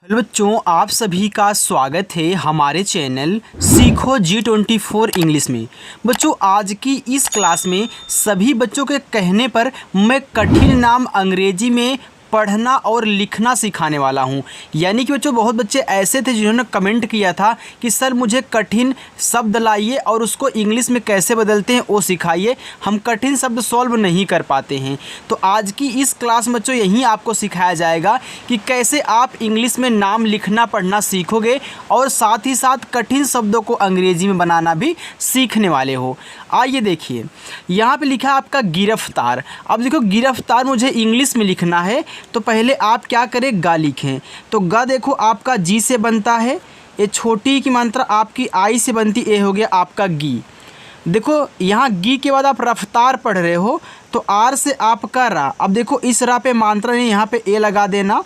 Hello बच्चों, आप सभी का स्वागत है हमारे चैनल सीखो G24 इंग्लिश में। बच्चों, आज की इस क्लास में सभी बच्चों के कहने पर मैं कठिन नाम अंग्रेजी में पढ़ना और लिखना सिखाने वाला हूं। यानी कि बच्चों, बहुत बच्चे ऐसे थे जिन्होंने कमेंट किया था कि सर मुझे कठिन शब्द लाइए और उसको इंग्लिश में कैसे बदलते हैं वो सिखाइए, हम कठिन शब्द सॉल्व नहीं कर पाते हैं। तो आज की इस क्लास में बच्चों यही आपको सिखाया जाएगा कि कैसे आप इंग्लिश में नाम लिखना पढ़ना सीखोगे और साथ ही साथ कठिन शब्दों को अंग्रेजी में बनाना भी सीखने वाले हो। आइए देखिए, यहाँ पे लिखा है आपका गिरफ्तार। अब देखो, गिरफ्तार मुझे इंग्लिश में लिखना है तो पहले आप क्या करें, गा लिखें। तो गा देखो आपका जी से बनता है, ये छोटी की मात्रा आपकी आई से बनती, ए हो गया आपका गी। देखो यहाँ गी के बाद आप रफ्तार पढ़ रहे हो तो आर से आपका रा। अब देखो इस रा पे मात्रा नहीं, यहाँ पे ए लगा देना।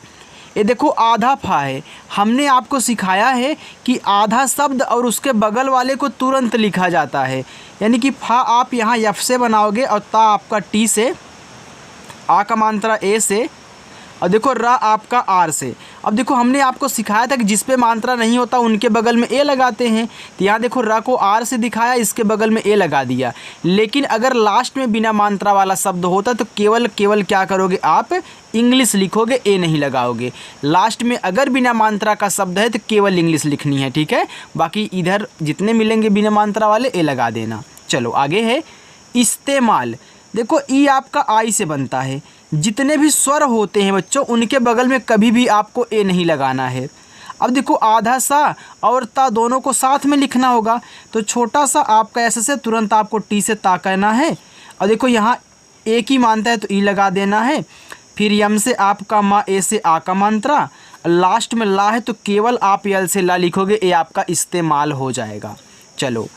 ये देखो आधा फा है, हमने आपको सिखाया है कि आधा शब्द और उसके बगल वाले को तुरंत लिखा जाता है। यानी कि फा आप यहाँ यफ से बनाओगे और ता आपका टी से, आ का मात्रा ए से, और देखो रा आपका आर से। अब देखो हमने आपको सिखाया था कि जिस पे मात्रा नहीं होता उनके बगल में ए लगाते हैं। तो यहाँ देखो रा को आर से दिखाया, इसके बगल में ए लगा दिया। लेकिन अगर लास्ट में बिना मात्रा वाला शब्द होता तो केवल क्या करोगे, आप इंग्लिश लिखोगे, ए नहीं लगाओगे। लास्ट में अगर बिना मात्रा का शब्द है तो केवल इंग्लिश लिखनी है, ठीक है। बाकी इधर जितने मिलेंगे बिना मात्रा वाले ए लगा देना। चलो आगे है इस्तेमाल। देखो ई आपका आई से बनता है, जितने भी स्वर होते हैं बच्चों उनके बगल में कभी भी आपको ए नहीं लगाना है। अब देखो आधा सा और ता दोनों को साथ में लिखना होगा, तो छोटा सा आपका ऐसे से तुरंत आपको टी से ता कहना है। और देखो यहाँ ए की मानता है तो ई लगा देना है। फिर यम से आपका मा, ए से आ का मात्रा, लास्ट में ला है तो केवल आप यल से ला लिखोगे, ए आपका इस्तेमाल हो जाएगा। चलो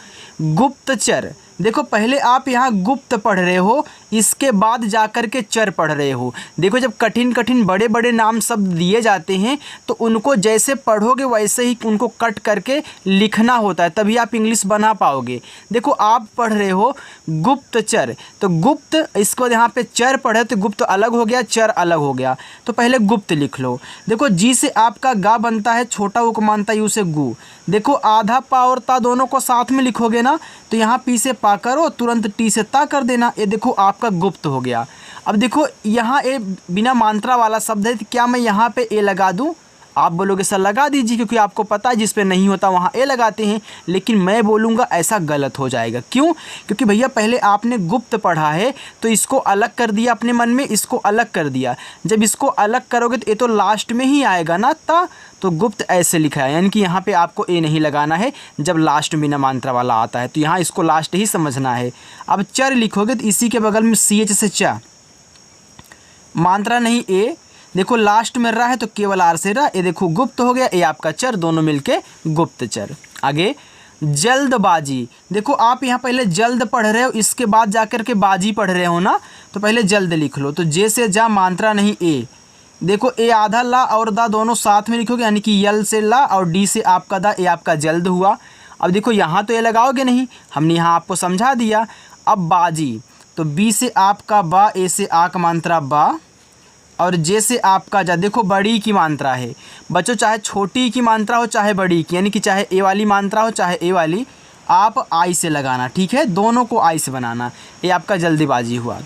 गुप्तचर। देखो पहले आप यहाँ गुप्त पढ़ रहे हो, इसके बाद जाकर के चर पढ़ रहे हो। देखो जब कठिन कठिन बड़े बड़े नाम शब्द दिए जाते हैं तो उनको जैसे पढ़ोगे वैसे ही उनको कट करके लिखना होता है, तभी आप इंग्लिश बना पाओगे। देखो आप पढ़ रहे हो गुप्तचर, तो गुप्त, इसके बाद यहाँ पे चर पढ़े तो गुप्त अलग हो गया, चर अलग हो गया, तो पहले गुप्त लिख लो। देखो जी से आपका गा बनता है, छोटा उ को मानता यू से गु। देखो आधा पा और ता दोनों को साथ में लिखोगे ना तो यहाँ पी से पा करो, तुरंत टी से ता कर देना, ये देखो आपका गुप्त हो गया। अब देखो यहाँ ए बिना मात्रा वाला शब्द है, तो क्या मैं यहाँ पे ए लगा दूँ? आप बोलोगे सर लगा दीजिए, क्योंकि आपको पता है जिस पे नहीं होता वहाँ ए लगाते हैं। लेकिन मैं बोलूँगा ऐसा गलत हो जाएगा। क्यों? क्योंकि भैया पहले आपने गुप्त पढ़ा है तो इसको अलग कर दिया अपने मन में, इसको अलग कर दिया। जब इसको अलग करोगे तो ये तो लास्ट में ही आएगा ना ता, तो गुप्त ऐसे लिखा है। यानी कि यहाँ पे आपको ए नहीं लगाना है जब लास्ट में बिना मात्रा वाला आता है, तो यहाँ इसको लास्ट ही समझना है। अब चर लिखोगे तो इसी के बगल में सी एच से चा, मात्रा नहीं ए, देखो लास्ट में रा है तो केवल आर से रा, ये देखो गुप्त हो गया, ये आपका चर, दोनों मिलके गुप्तचर। आगे जल्दबाजी। देखो आप यहाँ पहले जल्द पढ़ रहे हो, इसके बाद जाकर के बाजी पढ़ रहे हो ना, तो पहले जल्द लिख लो। तो जे से जा मात्रा नहीं ए, देखो ए आधा ला और दा दोनों साथ में लिखोगे, यानी कि यल से ला और डी से आपका दा, ए आपका जल्द हुआ। अब देखो यहाँ तो ये लगाओगे नहीं, हमने यहाँ आपको समझा दिया। अब बाजी, तो बी से आपका बा, ए से आ का मात्रा बा, और जे से आपका जा। देखो बड़ी की मात्रा है बच्चों, चाहे छोटी की मात्रा हो चाहे बड़ी की, यानी कि चाहे ए वाली मात्रा हो चाहे ए वाली, आप आई से लगाना, ठीक है, दोनों को आई से बनाना। ये आपका जल्दीबाजी हुआ।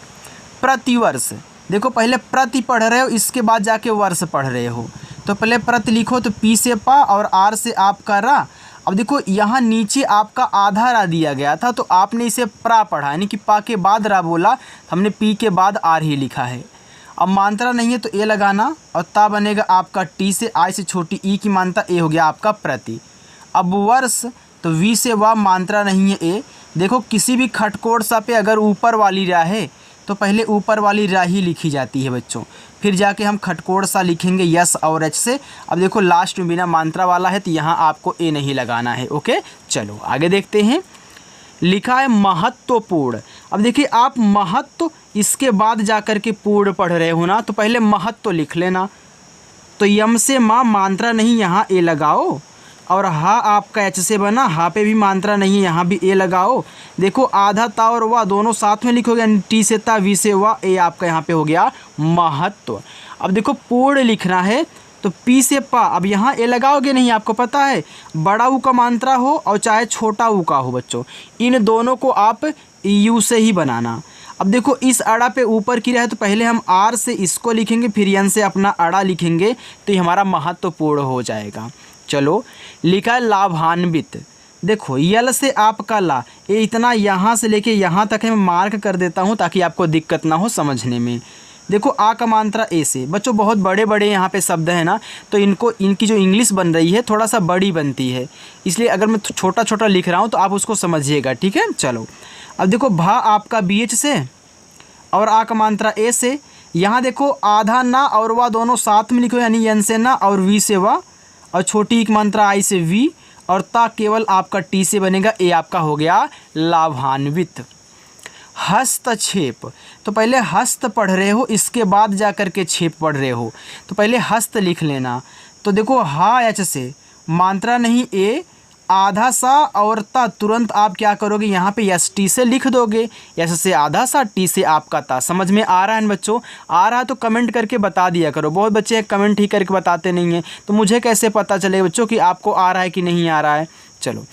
प्रतिवर्ष। देखो पहले प्रति पढ़ रहे हो, इसके बाद जाके वर्ष पढ़ रहे हो, तो पहले प्रति लिखो, तो पी से पा और आर से आपका रा। अब देखो यहाँ नीचे आपका आधा रा दिया गया था तो आपने इसे प्रा पढ़ा, यानी कि पा के बाद रा बोला, हमने पी के बाद आर ही लिखा है। अब मात्रा नहीं है तो ए लगाना, और ता बनेगा आपका टी से, आई से छोटी ई की मात्रा, ए हो गया आपका प्रति। अब वर्ष, तो वी से वा, मात्रा नहीं है ए। देखो किसी भी खटकोट सा पे अगर ऊपर वाली रा है तो पहले ऊपर वाली रा ही लिखी जाती है बच्चों, फिर जाके हम खटकोट सा लिखेंगे यस और एच से। अब देखो लास्ट में बिना मात्रा वाला है तो यहाँ आपको ए नहीं लगाना है। ओके, चलो आगे देखते हैं। लिखा है महत्वपूर्ण। अब देखिए आप महत्व, इसके बाद जाकर के पूर्ण पढ़ रहे हो ना, तो पहले महत्व लिख लेना। तो यम से माँ, मात्रा नहीं, यहाँ ए लगाओ, और हा आपका एच से बना, हा पे भी मात्रा नहीं है, यहाँ भी ए लगाओ। देखो आधा ता और वाह दोनों साथ में लिखोगे, टी से ता, वी से वाह, ए आपका यहाँ पे हो गया महत्व। अब देखो पूर्ण लिखना है, तो पी से पा, अब यहाँ ए लगाओगे नहीं, आपको पता है बड़ा ऊ का मात्रा हो और चाहे छोटा ऊ का हो बच्चों, इन दोनों को आप यू से ही बनाना। अब देखो इस अड़ा पे ऊपर की रहे तो पहले हम आर से इसको लिखेंगे, फिर यन से अपना अड़ा लिखेंगे, तो ये हमारा महत्वपूर्ण हो जाएगा। चलो लिखा है लाभान्वित। देखो यल से आपका ला, ये इतना यहाँ से लेके यहाँ तक है, मैं मार्क कर देता हूँ ताकि आपको दिक्कत ना हो समझने में। देखो आ का मात्रा ए से, बच्चों बहुत बड़े बड़े यहाँ पे शब्द हैं ना, तो इनकी जो इंग्लिश बन रही है थोड़ा सा बड़ी बनती है, इसलिए अगर मैं छोटा छोटा लिख रहा हूँ तो आप उसको समझिएगा, ठीक है। चलो अब देखो भा आपका बी एच से और आ का मात्रा ए से, यहाँ देखो आधा ना और वाह दोनों साथ में लिखो, यानी एन से ना और वी से वाह, और छोटी एक मात्रा आई से वी, और ता केवल आपका टी से बनेगा। ए आपका हो गया लाभान्वित। हस्तक्षेप, तो पहले हस्त पढ़ रहे हो, इसके बाद जा कर के छेप पढ़ रहे हो, तो पहले हस्त लिख लेना। तो देखो हा एच से मात्रा नहीं ए, आधा सा और ता, तुरंत आप क्या करोगे यहाँ पे एस टी से लिख दोगे, एस से आधा सा, टी से आपका ता। समझ में आ रहा है बच्चों? आ रहा है तो कमेंट करके बता दिया करो, बहुत बच्चे कमेंट ही करके बताते नहीं हैं, तो मुझे कैसे पता चलेगा बच्चों कि आपको आ रहा है कि नहीं आ रहा है। चलो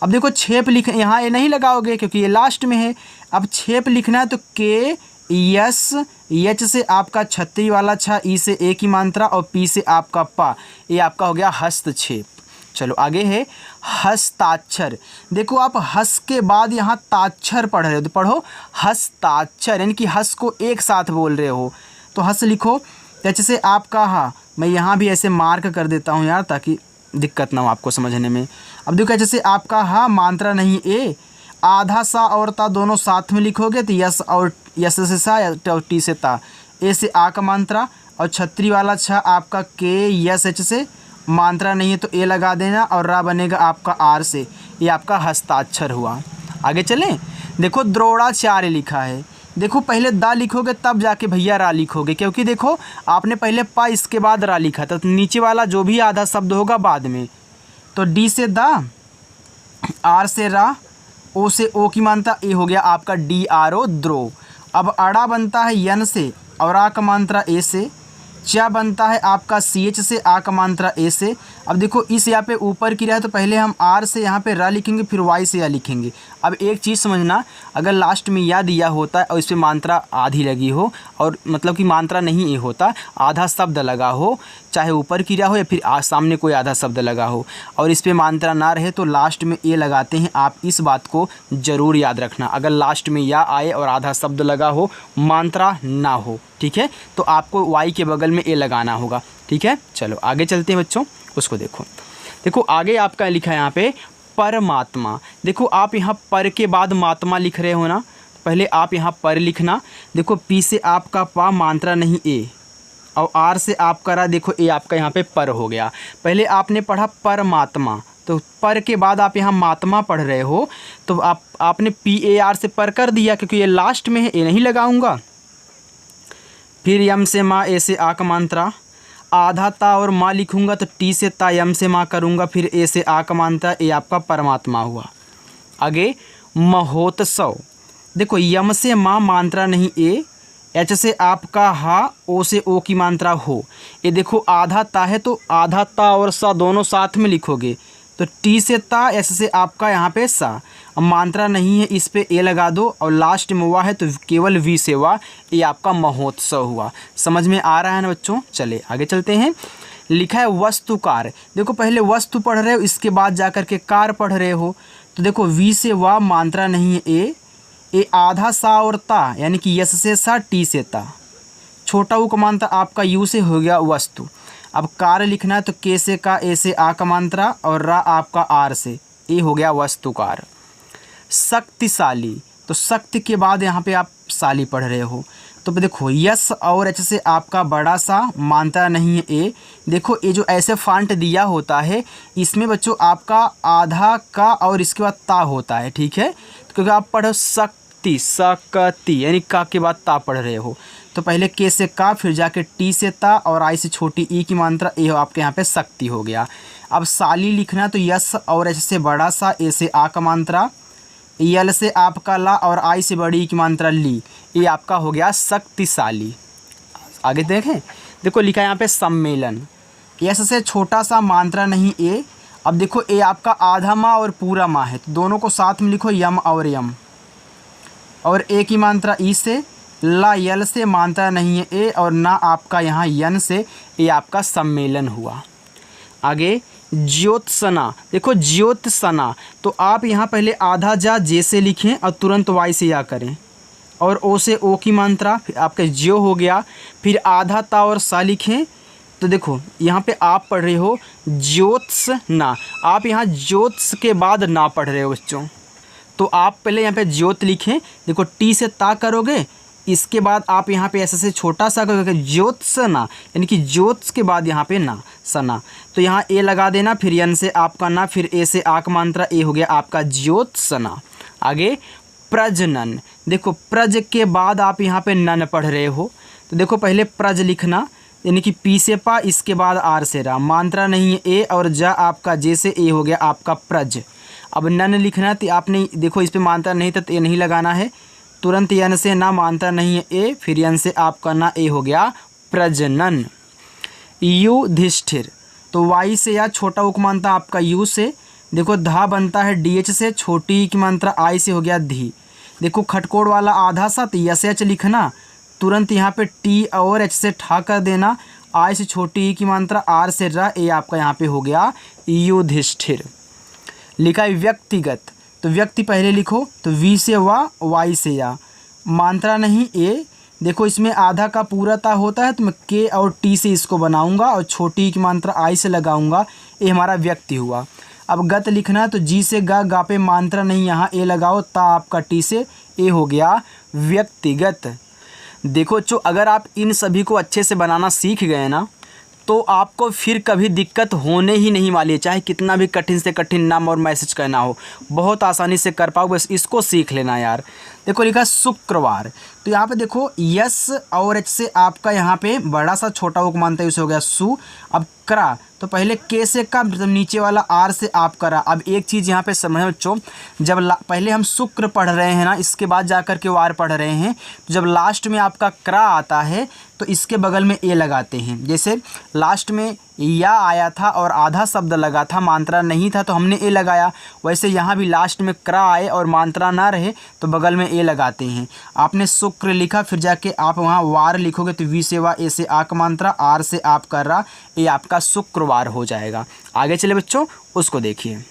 अब देखो छेप लिख, यहाँ ये नहीं लगाओगे क्योंकि ये लास्ट में है। अब छेप लिखना है तो के यस, एच से आपका छतरी वाला छा, ई से ए की मात्रा और पी से आपका पा, ये आपका हो गया हस्तक्षेप। चलो आगे है हस्ताक्षर। देखो आप हस के बाद यहाँ ताक्षर पढ़ रहे हो तो पढ़ो हस्ताक्षर, यानी कि हस को एक साथ बोल रहे हो, तो हस लिखो। जैसे से आपका हा, मैं यहाँ भी ऐसे मार्क कर देता हूँ यार ताकि दिक्कत ना हो आपको समझने में। अब देखो जैसे आपका हा मात्रा नहीं ए, आधा सा और ता दोनों साथ में लिखोगे तो यस और यस से सा और टी से ता, ए से आ का मात्रा और छतरी वाला छा आपका के यस एच से, मात्रा नहीं है तो ए लगा देना और रा बनेगा आपका आर से, ये आपका हस्ताक्षर हुआ। आगे चलें, देखो द्रोणाचार्य लिखा है। देखो पहले दा लिखोगे तब जाके भैया रा लिखोगे, क्योंकि देखो आपने पहले पा इसके बाद रा लिखा था, तो नीचे वाला जो भी आधा शब्द होगा बाद में। तो डी से दा, आर से रा, ओ से ओ की मात्रा, ए हो गया आपका डी आर ओ द्रो। अब अड़ा बनता है यन से और आ का मात्रा ए से, चा बनता है आपका सी एच से, आ का मात्रा ए से। अब देखो इस यहाँ पे ऊपर की रहा है तो पहले हम आर से यहाँ पे रा लिखेंगे, फिर वाई से या लिखेंगे। अब एक चीज़ समझना, अगर लास्ट में या दिया होता है और इस पर मात्रा आधी लगी हो, और मतलब कि मात्रा नहीं ए होता, आधा शब्द लगा हो, चाहे ऊपर की रहा हो या फिर सामने कोई आधा शब्द लगा हो, और इस पर मात्रा ना रहे तो लास्ट में ए लगाते हैं। आप इस बात को ज़रूर याद रखना, अगर लास्ट में या आए और आधा शब्द लगा हो, मात्रा ना हो, ठीक है, तो आपको वाई के बगल में ए लगाना होगा, ठीक है। चलो आगे चलते हैं बच्चों, उसको देखो। देखो आगे आपका लिखा है यहाँ पे परमात्मा। देखो आप यहाँ पर के बाद मात्मा लिख रहे हो ना, पहले आप यहाँ पर लिखना। देखो पी से आपका पा, मात्रा नहीं ए, और आर से आपका रा, देखो ए आपका यहाँ पे पर हो गया। पहले आपने पढ़ा परमात्मा, तो पर के बाद आप यहाँ मात्मा पढ़ रहे हो, तो आपने पी ए आर से पर कर दिया क्योंकि ये लास्ट में है, ए नहीं लगाऊंगा। फिर यम से माँ, ए से आ का मात्रा, आधा ता और माँ लिखूंगा तो टी से ता, यम से माँ करूँगा, फिर ए से आ का मात्रा, ए आपका परमात्मा हुआ। आगे महोत्सव। देखो यम से माँ मात्रा नहीं ए, एच से आपका हा, ओ से ओ की मात्रा हो। ये देखो आधा ता है तो आधा ता और सा दोनों साथ में लिखोगे, तो टी से ता, एस से आपका यहाँ पे सा। अब मात्रा नहीं है, इस पे ए लगा दो, और लास्ट में हुआ है तो केवल वी से हुआ, ये आपका महोत्सव हुआ। समझ में आ रहा है ना बच्चों? चले आगे चलते हैं। लिखा है वस्तुकार। देखो पहले वस्तु पढ़ रहे हो, इसके बाद जा कर के कार पढ़ रहे हो, तो देखो वी से वा, मात्रा नहीं है ए आधा सा और ता, यानी कि यस से सा, टी से ता। छोटा ऊ का मात्रा आपका यू से हो गया वस्तु। अब कार लिखना है तो के से का, ए से आ का मात्रा और रा आपका आर से, ए हो गया वस्तुकार। शक्तिशाली, तो शक्ति के बाद यहाँ पे आप शाली पढ़ रहे हो, तो देखो यस और एच से आपका बड़ा सा, मात्रा नहीं है ए। देखो ये जो ऐसे फॉन्ट दिया होता है, इसमें बच्चों आपका आधा का और इसके बाद ता होता है, ठीक है, तो क्योंकि आप पढ़ो शक्ति, सकती, यानी का के बाद ता पढ़ रहे हो, तो पहले के से का, फिर जाके टी से ता और आई से छोटी ई की मात्रा, ए आपके यहाँ पे शक्ति हो गया। अब साली लिखना तो यस और एच से बड़ा सा, ए से आ का मात्रा, यल से आपका ला और आई से बड़ी की मात्रा ली, ये आपका हो गया शक्तिशाली। आगे देखें, देखो लिखा है यहाँ पे सम्मेलन। यस से छोटा सा मात्रा नहीं ए। अब देखो ए आपका आधा माह और पूरा माह है, तो दोनों को साथ में लिखो यम और यम। और ए की मात्रा ई से, ला यल से मात्रा नहीं है ए, और ना आपका यहाँ यन से, ये आपका सम्मेलन हुआ। आगे ज्योत्सना, देखो ज्योत्सना, तो आप यहाँ पहले आधा जा जे से लिखें और तुरंत वाई से या करें, और ओ से ओ की मात्रा, फिर आपका ज्यो हो गया, फिर आधा ता और सा लिखें। तो देखो यहाँ पे आप पढ़ रहे हो ज्योत्सना, आप यहाँ ज्योत्स के बाद ना पढ़ रहे हो बच्चों, तो आप पहले यहाँ पे ज्योत लिखें। देखो टी से ता करोगे, इसके बाद आप यहाँ पे ऐसे से छोटा सा करोगे ज्योत्सना, यानी कि ज्योत्स के बाद यहाँ पे ना सना, तो यहाँ ए लगा देना, फिर यन से आपका ना, फिर ए से आक मात्रा, ए हो गया आपका ज्योत्सना। आगे प्रजनन, देखो प्रज के बाद आप यहाँ पे नन पढ़ रहे हो, तो देखो पहले प्रज लिखना, यानी कि पी से पा, इसके बाद आर से रा, मात्रा नहीं है ए, और जा आपका जे से ए हो गया आपका प्रज। अब नन लिखना, तो आपने देखो इस पर मात्रा नहीं था तो ए नहीं लगाना है, तुरंत यन से ना, मात्रा नहीं है ए, फिर यन से आपका ना, ए हो गया प्रजनन। युधिष्ठिर, तो वाई से या छोटा उक मात्रा आपका यू से, देखो धा बनता है डी एच से, छोटी की मात्रा आई से हो गया धी। देखो खटकोड़ वाला आधा सा, तो यस एच लिखना, तुरंत यहाँ पे टी और एच से ठा कर देना, आई से छोटी ई की मात्रा, आर से रा, ए आपका यहाँ पे हो गया युधिष्ठिर। लिखा है व्यक्तिगत, तो व्यक्ति पहले लिखो, तो वी से वा, वाई से या, मात्रा नहीं ए। देखो इसमें आधा का पूरा ता होता है, तो मैं के और टी से इसको बनाऊंगा, और छोटी की मात्रा आई से लगाऊंगा, ये हमारा व्यक्ति हुआ। अब गत लिखना है, तो जी से गा पे मात्रा नहीं, यहाँ ए लगाओ, ता आपका टी से, ए हो गया व्यक्तिगत। देखो जो अगर आप इन सभी को अच्छे से बनाना सीख गए ना, तो आपको फिर कभी दिक्कत होने ही नहीं वाली है, चाहे कितना भी कठिन से कठिन नाम और मैसेज करना हो, बहुत आसानी से कर पाओ, बस इसको सीख लेना यार। देखो लिखा शुक्रवार, तो यहाँ पे देखो यस और एच से आपका यहाँ पे बड़ा सा छोटा उक मानता है, उसे हो गया सु। अब करा, तो पहले के से का, मतलब नीचे वाला आर से आप करा। अब एक चीज़ यहाँ पे समझो बच्चों, जब पहले हम शुक्र पढ़ रहे हैं ना, इसके बाद जाकर के वार पढ़ रहे हैं, तो जब लास्ट में आपका क्रा आता है तो इसके बगल में ए लगाते हैं। जैसे लास्ट में या आया था और आधा शब्द लगा था, मात्रा नहीं था, तो हमने ए लगाया, वैसे यहाँ भी लास्ट में क्रा आए और मात्रा ना रहे तो बगल में ए लगाते हैं। आपने शुक्र लिखा, फिर जाके आप वहाँ वार लिखोगे, तो वी से वा, ए से आक मात्रा, आर से आप कर रहा, ये आपका शुक्रवार हो जाएगा। आगे चले बच्चों, उसको देखिए।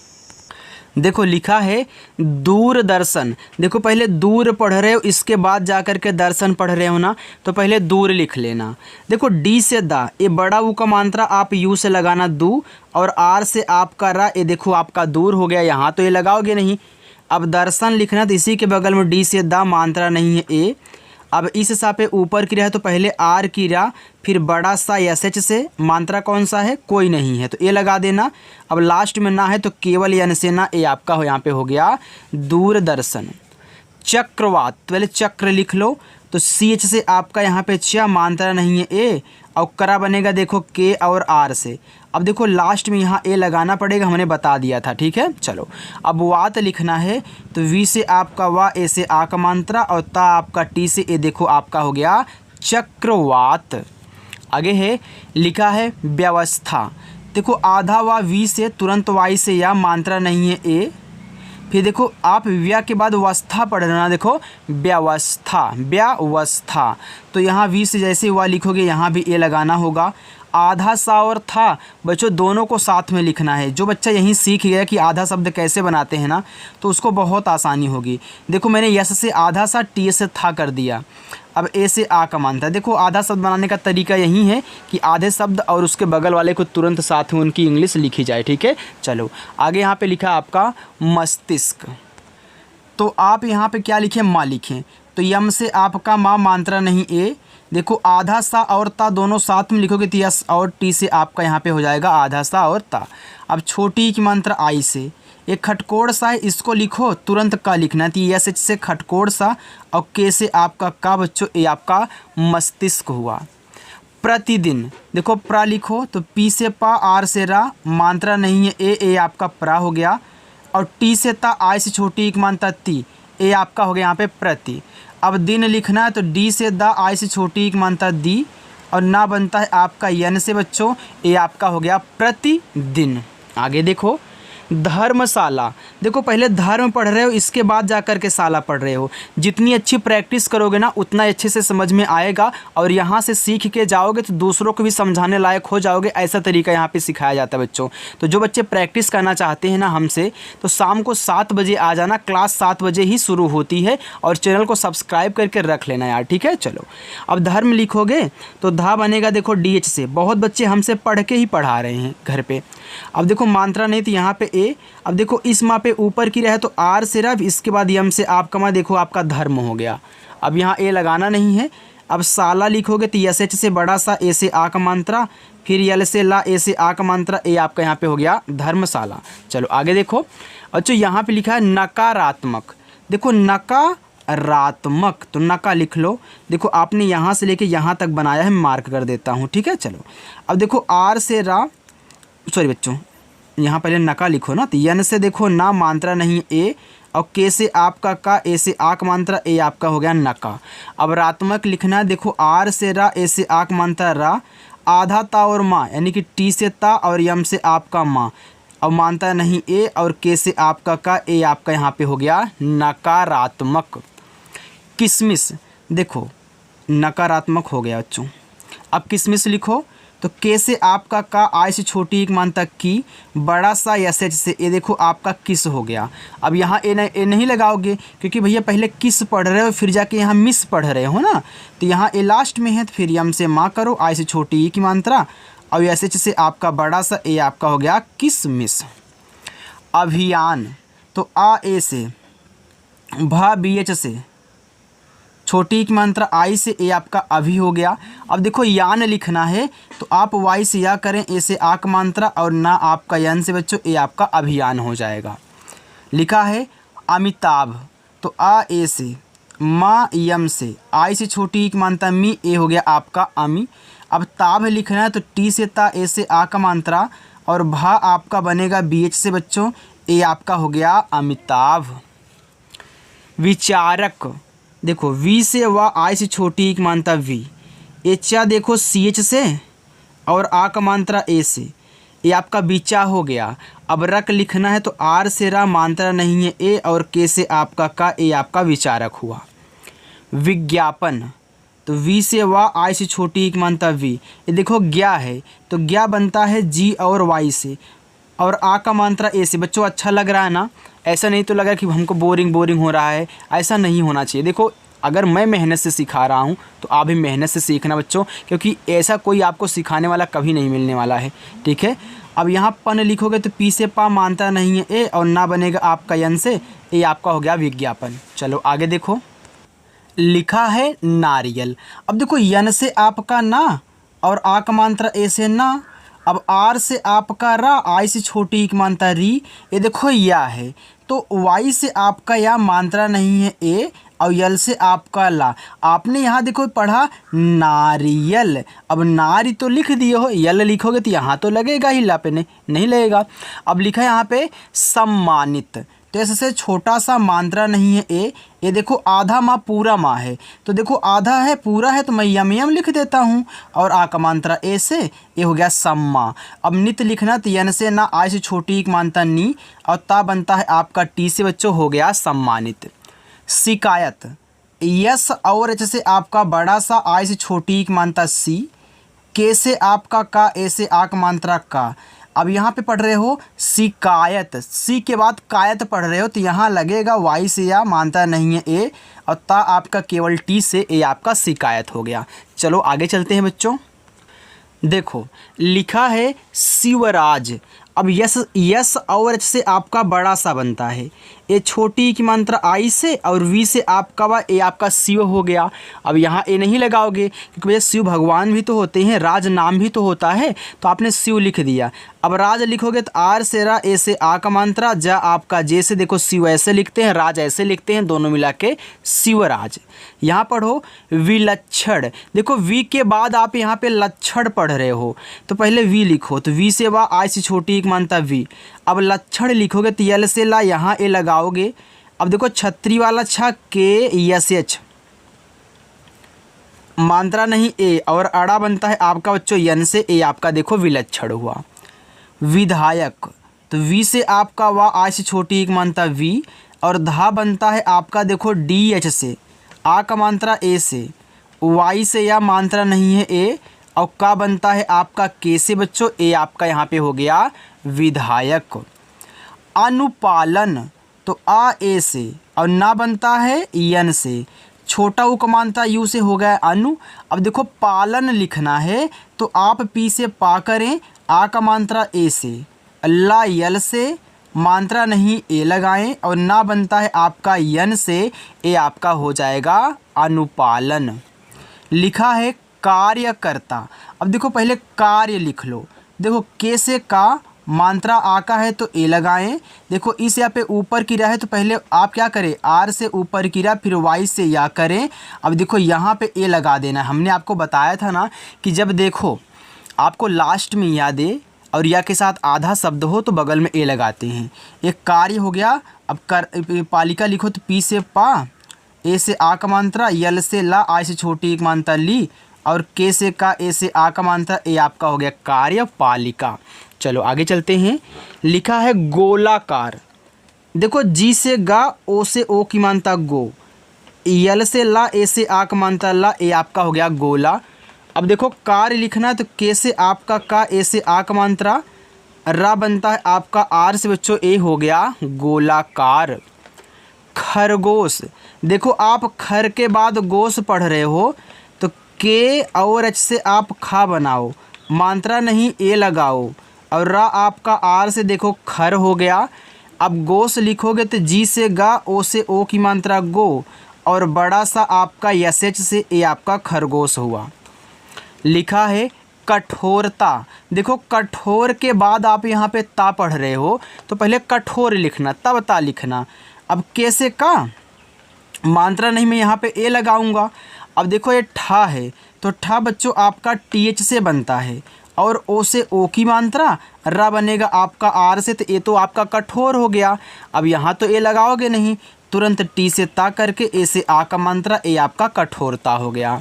देखो लिखा है दूरदर्शन, देखो पहले दूर पढ़ रहे हो, इसके बाद जाकर के दर्शन पढ़ रहे हो ना, तो पहले दूर लिख लेना। देखो डी से दा, ये बड़ा ऊ का मात्रा आप यू से लगाना दू, और आर से आप का रा, ये देखो आपका दूर हो गया, यहाँ तो ये लगाओगे नहीं। अब दर्शन लिखना, तो इसी के बगल में डी से दा, मात्रा नहीं है ए। अब इस सा पे ऊपर की रहा है, तो पहले आर की रा, फिर बड़ा सा एस एच से, मात्रा कौन सा है, कोई नहीं है, तो ए लगा देना। अब लास्ट में ना है तो केवल यन से ना, ए आपका हो यहाँ पे हो गया दूरदर्शन। चक्रवात, पहले चक्र लिख लो, तो सी एच से आपका यहाँ पे च, मात्रा नहीं है ए, और करा बनेगा देखो के और आर से। अब देखो लास्ट में यहाँ ए लगाना पड़ेगा, हमने बता दिया था, ठीक है। चलो अब वात लिखना है, तो वी से आपका वा, ए से आ का मात्रा, और ता आपका टी से, ए देखो आपका हो गया चक्रवात। आगे है लिखा है व्यवस्था, देखो आधा वा वी से, तुरंत वाई से या, मात्रा नहीं है ए। फिर देखो आप व्या के बाद वस्था पढ़ लेना, देखो व्यवस्था, व्यवस्था, तो यहाँ वी से जैसे हुआ लिखोगे, यहाँ भी ए लगाना होगा। आधा सा और था बच्चों दोनों को साथ में लिखना है। जो बच्चा यहीं सीख गया कि आधा शब्द कैसे बनाते हैं ना, तो उसको बहुत आसानी होगी। देखो मैंने यस से आधा सा, टी से था कर दिया, अब ए से आ का मानता है। देखो आधा शब्द बनाने का तरीका यही है कि आधे शब्द और उसके बगल वाले को तुरंत साथ में उनकी इंग्लिश लिखी जाए, ठीक है। चलो आगे यहाँ पे लिखा आपका मस्तिष्क, तो आप यहाँ पे क्या लिखें, माँ लिखें, तो यम से आपका माँ, मात्रा नहीं ए। देखो आधा सा और ता दोनों साथ में लिखोगे, तो यस और टी से आपका यहाँ पे हो जाएगा आधा सा और ता। अब छोटी की मात्रा आई से, एक खटकोड़ सा है, इसको लिखो, तुरंत का लिखना है, तो यस एच से खटकोड़ सा, और के से आपका का बच्चों, ये आपका मस्तिष्क हुआ। प्रतिदिन, देखो प्रा लिखो, तो पी से पा, आर से रा, मात्रा नहीं है ए आपका प्रा हो गया, और टी से ता, आई से छोटी एक मात्रा ती, ए आपका हो गया यहाँ पे प्रति। अब दिन लिखना है, तो डी से दा, आई से छोटी एक मात्रा दी, और ना बनता है आपका यन से बच्चों, ये आपका हो गया प्रतिदिन। आगे देखो धर्मशाला। देखो पहले धर्म पढ़ रहे हो, इसके बाद जाकर के शाला पढ़ रहे हो। जितनी अच्छी प्रैक्टिस करोगे ना उतना अच्छे से समझ में आएगा और यहाँ से सीख के जाओगे तो दूसरों को भी समझाने लायक हो जाओगे। ऐसा तरीका यहाँ पे सिखाया जाता है बच्चों। तो जो बच्चे प्रैक्टिस करना चाहते हैं ना हमसे, तो शाम को 7 बजे आ जाना। क्लास 7 बजे ही शुरू होती है और चैनल को सब्सक्राइब करके रख लेना यार, ठीक है। चलो अब धर्म लिखोगे तो धा बनेगा देखो DH से। बहुत बच्चे हमसे पढ़ के ही पढ़ा रहे हैं घर पे। अब देखो मात्रा नहीं तो यहाँ पे ए। अब देखो इस माँ पे ऊपर की रहे तो आर से रब, इसके बाद यम से आपका माँ, देखो आपका धर्म हो गया। अब यहाँ ए लगाना नहीं है। अब साला लिखोगे तो यस एच से बड़ा सा, ए से आ का मात्रा, फिर यल से ला, ए से आ का मात्रा, ए आपका यहाँ पे हो गया धर्मशाला। चलो आगे देखो। अच्छा यहाँ पे लिखा है नकारात्मक। देखो नकारात्मक, तो नका लिख लो। देखो आपने यहाँ से लेके यहाँ तक बनाया है, मार्क कर देता हूँ, ठीक है। चलो अब देखो आर से रा, सॉरी बच्चों यहाँ पहले नका लिखो ना, तो यन से देखो ना मात्रा नहीं ए, और के से आपका का, ए से आक मात्रा, ए आपका हो गया नका। अब रात्मक लिखना है। देखो आर से रा, ए से आक मात्रा रा, आधा ता और माँ, यानी कि टी से ता और यम से आपका माँ। अब मानता नहीं ए और के से आपका का, ए आपका यहाँ पे हो गया नकारात्मक। किसमिस, देखो नकारात्मक हो गया बच्चों। अब किसमिस लिखो तो के से आपका का, आई से छोटी एक मान तक की, बड़ा सा यस एच से, ये देखो आपका किस हो गया। अब यहाँ ए नहीं लगाओगे क्योंकि भैया पहले किस पढ़ रहे हो फिर जाके यहाँ मिस पढ़ रहे हो ना, तो यहाँ ए लास्ट में है। तो फिर यम से माँ करो, आई से छोटी ई की मात्रा और यस एच से आपका बड़ा सा, ए आपका हो गया किसमिस। अभियान, तो आ ए से, भा बी एच से, छोटी की मात्रा आई से, ए आपका अभी हो गया। अब देखो यान लिखना है तो आप वाई से या करें, ए से आक मात्रा और ना आपका यन से बच्चों, ए आपका अभियान हो जाएगा। लिखा है अमिताभ, तो आ ए से, माँ यम से, आई से छोटी की मात्रा मी, ए हो गया आपका अमी। अब ताभ लिखना है तो टी से ता, ए से आ का मात्रा और भा आपका बनेगा बी एच से बच्चों, ए आपका हो गया अमिताभ। विचारक, देखो वी से वा, आई से छोटी एक मात्रा वी, एचा देखो सी एच से और आ का मात्रा ए से, ये आपका विचा हो गया। अब रक लिखना है तो आर से रा, मात्रा नहीं है ए और के से आपका का, ए आपका विचारक हुआ। विज्ञापन, तो वी से वा, आई से छोटी एक मात्रा वी, ये देखो ज्ञा है तो ज्ञा बनता है जी और वाई से और आ का मात्रा ए से। बच्चों अच्छा लग रहा है ना, ऐसा नहीं तो लगा कि हमको बोरिंग हो रहा है, ऐसा नहीं होना चाहिए। देखो अगर मैं मेहनत से सिखा रहा हूँ तो आप भी मेहनत से सीखना बच्चों, क्योंकि ऐसा कोई आपको सिखाने वाला कभी नहीं मिलने वाला है, ठीक है। अब यहाँ पन लिखोगे तो पी से पा, मानता नहीं है ए और ना बनेगा आपका यन से, ए आपका हो गया विज्ञापन। चलो आगे देखो। लिखा है नारियल। अब देखो यन से आपका ना और आ का मात्रा ए से ना, अब आर से आपका रा, आई से छोटी एक मात्रा री, ये देखो या है तो वाई से आपका या मात्रा नहीं है ए और यल से आपका ला। आपने यहाँ देखो पढ़ा नारियल, अब नारी तो लिख दिए हो, यल लिखोगे तो यहाँ तो लगेगा ही, ला पे नहीं लगेगा। अब लिखा है यहाँ पे सम्मानित, तो ऐसे छोटा सा मात्रा नहीं है ए, ये देखो आधा माँ पूरा माँ है, तो देखो आधा है पूरा है तो मैं यम यम लिख देता हूँ और आ का मात्रा ए से, ये हो गया सम्मा। अब नित लिखना तो यन से ना, आई से छोटी एक मात्रा नी और ता बनता है आपका टी से बच्चों, हो गया सम्मानित। शिकायत, यस और एच से आपका बड़ा सा, आई से छोटी एक मात्रा सी, के से आपका का, ए से आ का मात्रा का। अब यहाँ पे पढ़ रहे हो शिकायत, सी के बाद कायत पढ़ रहे हो तो यहाँ लगेगा वाई से या, मानता नहीं है ए और ता आपका केवल टी से, ए आपका शिकायत हो गया। चलो आगे चलते हैं बच्चों। देखो लिखा है शिवराज। अब यस और एच से आपका बड़ा सा बनता है, ए छोटी की मात्रा आई से और वी से आपका वा, ए आपका शिव हो गया। अब यहाँ ए नहीं लगाओगे क्योंकि भैया शिव भगवान भी तो होते हैं, राज नाम भी तो होता है, तो आपने शिव लिख दिया। अब राज लिखोगे तो आर से रा, ए से आ का मात्रा, जा आपका जे से, देखो शिव ऐसे लिखते हैं, राज ऐसे लिखते हैं, दोनों मिला के शिवराज। यहाँ पढ़ो विलक्षण। देखो वी के बाद आप यहाँ पे लक्षण पढ़ रहे हो तो पहले वी लिखो, तो वी से वा, आई से छोटी एक मात्रा वी। अब लक्षण लिखोगे तो यल से ला, यहाँ ए लगाओगे। अब देखो छतरी वाला छा, के यस एच, मात्रा नहीं ए, और अड़ा बनता है आपका बच्चों यन से, ए आपका देखो विलक्षण हुआ। विधायक, तो वी से आपका वाह आ से छोटी एक मात्रा वी, और धा बनता है आपका देखो डी एच से, आ का मात्रा ए से, वाई से या मात्रा नहीं है ए, और का बनता है आपका के से बच्चों, ए आपका यहाँ पे हो गया विधायक। अनुपालन, तो आ ए से, और ना बनता है यन से, छोटा उ कमानता यू से हो गया अनु। अब देखो पालन लिखना है तो आप पी से पा करें, आ का मात्रा ए से, अल्लाह यल से, मात्रा नहीं ए लगाएं, और ना बनता है आपका यन से, ए आपका हो जाएगा अनुपालन। लिखा है कार्यकर्ता। अब देखो पहले कार्य लिख लो, देखो के से का, मात्रा आ का है तो ए लगाएं। देखो इस यहाँ पे ऊपर की है तो पहले आप क्या करें, आर से ऊपर की फिर वाई से या करें। अब देखो यहाँ पे ए लगा देना है। हमने आपको बताया था ना कि जब देखो आपको लास्ट में या दे और या के साथ आधा शब्द हो तो बगल में ए लगाते हैं। एक कार्य हो गया। अब पालिका लिखो तो पी से पा, ए से आ का मात्रा, यल से ला, आ से छोटी एक मात्रा ली, और के से का, ए से आ का मात्रा, ए आपका हो गया कार्यपालिका। चलो आगे चलते हैं। लिखा है गोलाकार। देखो जी से गा, ओ से ओ की मात्रा गो, यल से ला, ए से आ का मात्रा ला, ए आपका हो गया गोला। अब देखो कार्य लिखना है तो के से आपका का, ए से आ का मात्रा, रा बनता है आपका आर से बच्चों, ए हो गया गोलाकार। खरगोश, देखो आप खर के बाद गोश पढ़ रहे हो तो के और एच से आप खा बनाओ, मात्रा नहीं ए लगाओ, और रा आपका आर से देखो खर हो गया। अब गोश लिखोगे तो जी से गा, ओ से ओ की मात्रा गो, और बड़ा सा आपका यस एच से, ए आपका खरगोश हुआ। लिखा है कठोरता। देखो कठोर के बाद आप यहाँ पे ता पढ़ रहे हो तो पहले कठोर लिखना, तब ता लिखना। अब कैसे का, मात्रा नहीं मैं यहाँ पे ए लगाऊंगा। अब देखो ये ठा है तो ठा बच्चों आपका टी एच से बनता है, और ओ से ओ की मात्रा, रा बनेगा आपका आर से, तो ए तो आपका कठोर हो गया। अब यहाँ तो ए लगाओगे नहीं, तुरंत टी से ता करके ए से आ का मात्रा, ए आपका कठोरता हो गया।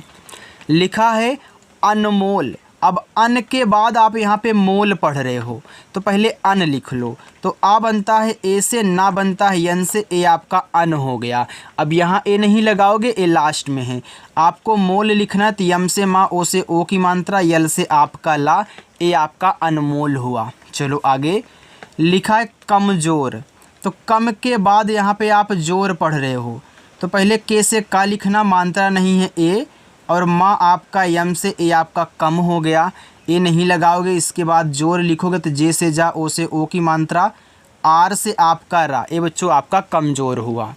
लिखा है अनमोल। अब अन के बाद आप यहाँ पे मोल पढ़ रहे हो तो पहले अन लिख लो, तो आ बनता है ए से, ना बनता है यन से, ए आपका अन हो गया। अब यहाँ ए नहीं लगाओगे, ए लास्ट में है। आपको मोल लिखना है तो यम से माँ, ओ से ओ की मात्रा, यल से आपका ला, ए आपका अनमोल हुआ। चलो आगे। लिखा है कमज़ोर। तो कम के बाद यहाँ पे आप जोर पढ़ रहे हो तो पहले के से का लिखना, मात्रा नहीं है ए, और माँ आपका यम से, ए आपका कम हो गया, ए नहीं लगाओगे। इसके बाद जोर लिखोगे तो जे से जा, ओ से ओ की मात्रा, आर से आपका रा, ए बच्चों आपका कमज़ोर हुआ।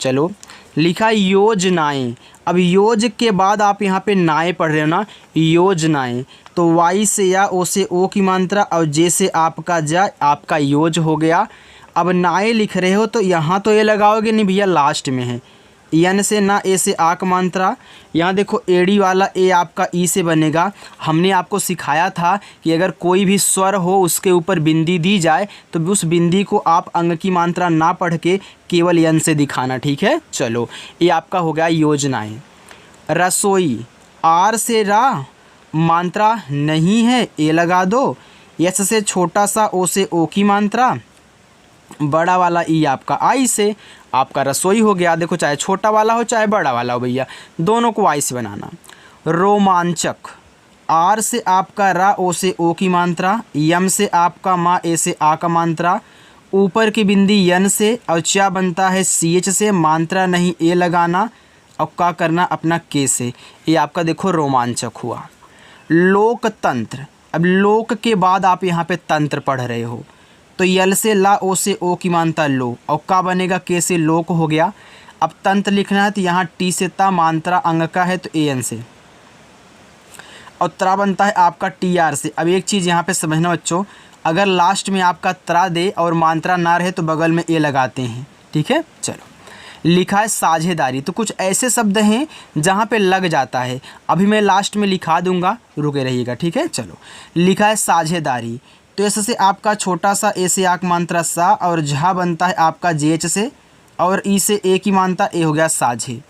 चलो लिखा योजनाएं। अब योज के बाद आप यहाँ पे नाएं पढ़ रहे हो ना, योजनाएं, तो वाई से या, ओ से ओ की मात्रा, और जे से आपका जा, आपका योज हो गया। अब नाएं लिख रहे हो तो यहाँ तो ये लगाओगे नहीं भैया, लास्ट में है। यन से ना, ए से आ का मात्रा, यहाँ देखो एड़ी वाला ए आपका ई से बनेगा। हमने आपको सिखाया था कि अगर कोई भी स्वर हो उसके ऊपर बिंदी दी जाए तो उस बिंदी को आप अंग की मात्रा ना पढ़ के केवल यन से दिखाना, ठीक है। चलो ये आपका हो गया योजनाएं। रसोई, आर से रा, मात्रा नहीं है, ए लगा दो। यस से छोटा सा, ओ से ओ की मात्रा, बड़ा वाला ई आपका आई से, आपका रसोई हो गया। देखो चाहे छोटा वाला हो चाहे बड़ा वाला हो भैया, दोनों को आई से बनाना। रोमांचक, आर से आपका रा, ओ से ओ की मात्रा, यम से आपका माँ, ए से आ का मात्रा, ऊपर की बिंदी यन से, और चा बनता है सी एच से, मात्रा नहीं ए लगाना, और का करना अपना के से, ये आपका देखो रोमांचक हुआ। लोकतंत्र। अब लोक के बाद आप यहाँ पे तंत्र पढ़ रहे हो तो यल से ला, ओ से ओ की मात्रा लो, और का बनेगा के से लोक हो गया। अब तंत्र लिखना है तो यहाँ टी से ता, मात्रा अंग का है तो ए एन से, और त्रा बनता है आपका टी आर से। अब एक चीज़ यहाँ पे समझना बच्चों, अगर लास्ट में आपका त्रा दे और मात्रा ना रहे तो बगल में ए लगाते हैं, ठीक है। चलो लिखा है साझेदारी। तो कुछ ऐसे शब्द हैं जहाँ पे लग जाता है, अभी मैं लास्ट में लिखा दूंगा, रुके रहिएगा, ठीक है। चलो लिखा है साझेदारी। तो ऐसे से आपका छोटा सा ए से आक मात्रा सा, और झा बनता है आपका जे एच से, और ई से ए की मात्रा, ए हो गया साझे।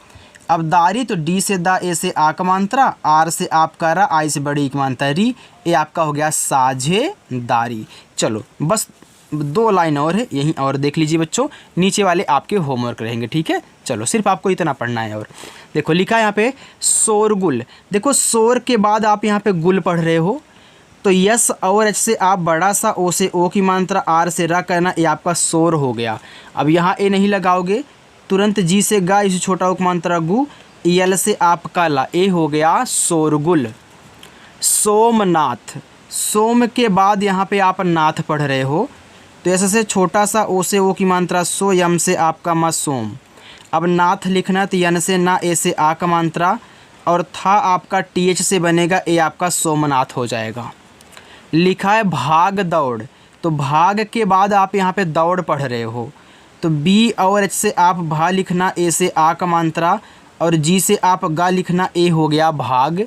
अब दारी तो डी से दा, ए से आ का मात्रा, आर से आपका रा, आई से बड़ी की मात्रा री, ये आपका हो गया साझेदारी। चलो बस 2 लाइन और है, यहीं और देख लीजिए बच्चों, नीचे वाले आपके होमवर्क रहेंगे, ठीक है। चलो सिर्फ आपको इतना पढ़ना है। और देखो लिखा है यहाँ पे शोरगुल। देखो शोर के बाद आप यहाँ पे गुल पढ़ रहे हो, तो यस और एच से आप बड़ा सा, ओ से ओ की मात्रा, आर से रा करना, ये आपका शोर हो गया। अब यहाँ ए नहीं लगाओगे, तुरंत जी से गा, इसे छोटा ओ की मात्रा गु, यल से आपका ला, ए हो गया शोरगुल। सोमनाथ, सोम के बाद यहाँ पे आप नाथ पढ़ रहे हो, तो ऐसे से छोटा सा ओ से ओ की मात्रा सो, यम से आपका मा सोम। अब नाथ लिखना, तो यन से ना, ए से आ का मात्रा, और था आपका टी एच से बनेगा, ए आपका सोमनाथ हो जाएगा। लिखा है भाग दौड़, तो भाग के बाद आप यहाँ पे दौड़ पढ़ रहे हो, तो बी और एच से आप भा लिखना, ए से आ का मात्रा, और जी से आप गा लिखना, ए हो गया भाग।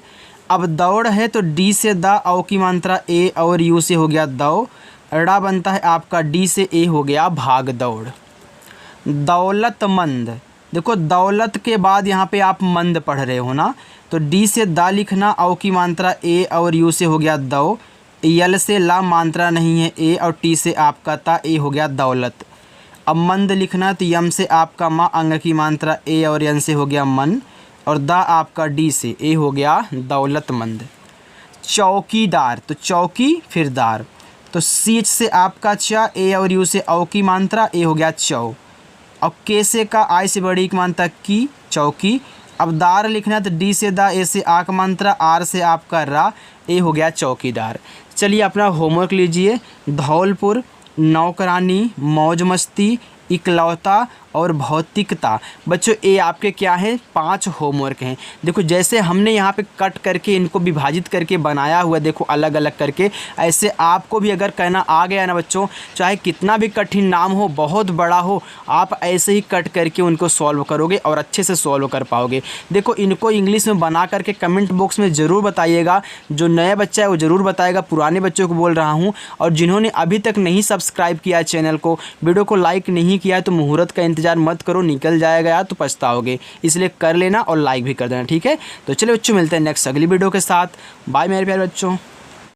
अब दौड़ है तो डी से दा, औ की मात्रा, ए और यू से हो गया दौ, ड़ा बनता है आपका डी से, ए हो गया भाग दौड़। दौलतमंद, देखो दौलत के बाद यहाँ पे आप मंद पढ़ रहे हो ना, तो डी से दा लिखना, औ की मात्रा, ए और यू से हो गया दौ, यल से ला मात्रा नहीं है, ए और टी से आपका ता, ए हो गया दौलत। अब मंद लिखना, तो यम से आपका मा, अंग की मात्रा, ए और यन से हो गया मन, और दा आपका डी से, ए हो गया दौलतमंद। चौकीदार, तो चौकी फिर दार, तो सी एच से आपका चा, ए और यू से औ की मात्रा, ए हो गया चौ, और के से का, आई से बड़ी की मात्रा की, चौकी। अब दार लिखना, तो डी से दा, ए से आ का मात्रा, आर से आपका रा, ए हो गया चौकीदार। चलिए अपना होमवर्क लीजिए। धौलपुर, नौकरानी, मौज मस्ती, इकलौता और भौतिकता। बच्चों ये आपके क्या है, 5 होमवर्क हैं। देखो जैसे हमने यहाँ पे कट करके इनको विभाजित करके बनाया हुआ, देखो अलग अलग करके, ऐसे आपको भी अगर कहना आ गया ना बच्चों, चाहे कितना भी कठिन नाम हो, बहुत बड़ा हो, आप ऐसे ही कट करके उनको सॉल्व करोगे और अच्छे से सॉल्व कर पाओगे। देखो इनको इंग्लिश में बना करके कमेंट बॉक्स में ज़रूर बताइएगा। जो नया बच्चा है वो ज़रूर बताएगा, पुराने बच्चों को बोल रहा हूँ। और जिन्होंने अभी तक नहीं सब्सक्राइब किया चैनल को, वीडियो को लाइक नहीं किया है, तो मुहूर्त का इंतजार मत करो, निकल जाएगा यार तो पछताओगे, इसलिए कर लेना और लाइक भी कर देना, ठीक है। तो चलिए बच्चों मिलते हैं नेक्स्ट अगली वीडियो के साथ। बाय मेरे प्यारे बच्चों।